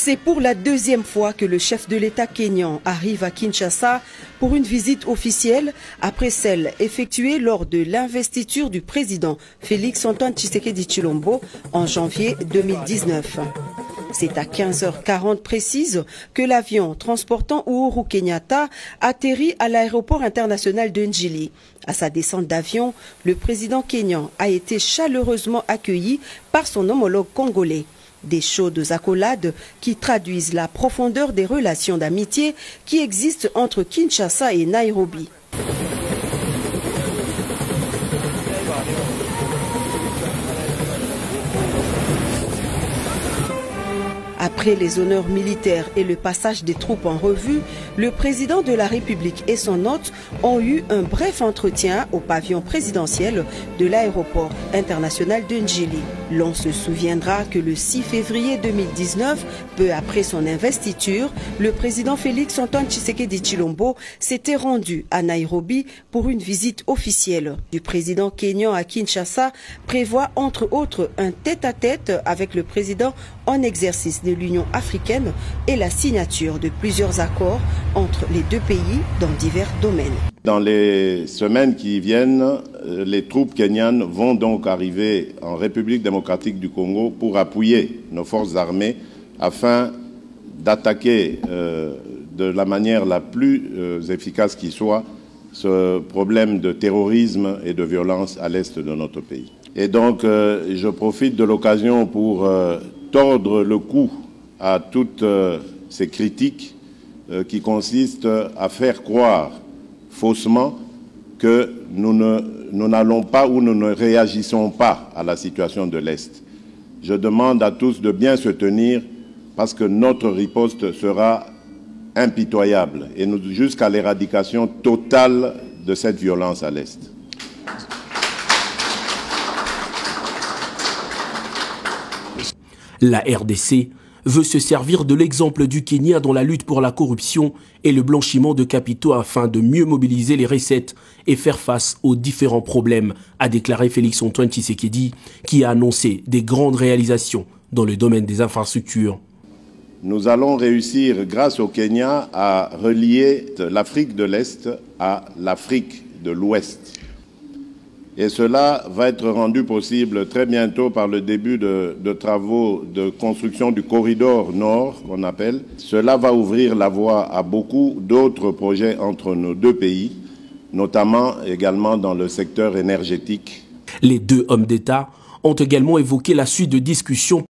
C'est pour la deuxième fois que le chef de l'État kényan arrive à Kinshasa pour une visite officielle après celle effectuée lors de l'investiture du président Félix-Antoine Tshisekedi Tshilombo en janvier 2019. C'est à 15h40 précise que l'avion transportant Uhuru Kenyatta atterrit à l'aéroport international de Njili. À sa descente d'avion, le président kényan a été chaleureusement accueilli par son homologue congolais. Des chaudes accolades qui traduisent la profondeur des relations d'amitié qui existent entre Kinshasa et Nairobi. Après les honneurs militaires et le passage des troupes en revue, le président de la République et son hôte ont eu un bref entretien au pavillon présidentiel de l'aéroport international de Njili. L'on se souviendra que le 6 février 2019, peu après son investiture, le président Félix-Antoine Tshisekedi Tshilombo s'était rendu à Nairobi pour une visite officielle. Du président kényan à Kinshasa prévoit entre autres un tête-à-tête avec le président en exercice de l'Union africaine et la signature de plusieurs accords entre les deux pays dans divers domaines. Dans les semaines qui viennent, les troupes kenyanes vont donc arriver en République démocratique du Congo pour appuyer nos forces armées afin d'attaquer de la manière la plus efficace qui soit ce problème de terrorisme et de violence à l'est de notre pays. Et donc, je profite de l'occasion pour tordre le cou à toutes ces critiques qui consistent à faire croire faussement que nous n'allons pas ou nous ne réagissons pas à la situation de l'Est. Je demande à tous de bien se tenir parce que notre riposte sera impitoyable et jusqu'à l'éradication totale de cette violence à l'Est. La RDC veut se servir de l'exemple du Kenya dans la lutte pour la corruption et le blanchiment de capitaux afin de mieux mobiliser les recettes et faire face aux différents problèmes, a déclaré Félix-Antoine Tshisekedi, qui a annoncé des grandes réalisations dans le domaine des infrastructures. Nous allons réussir, grâce au Kenya, à relier l'Afrique de l'Est à l'Afrique de l'Ouest. Et cela va être rendu possible très bientôt par le début de travaux de construction du corridor nord, qu'on appelle. Cela va ouvrir la voie à beaucoup d'autres projets entre nos deux pays, notamment également dans le secteur énergétique. Les deux hommes d'État ont également évoqué la suite de discussions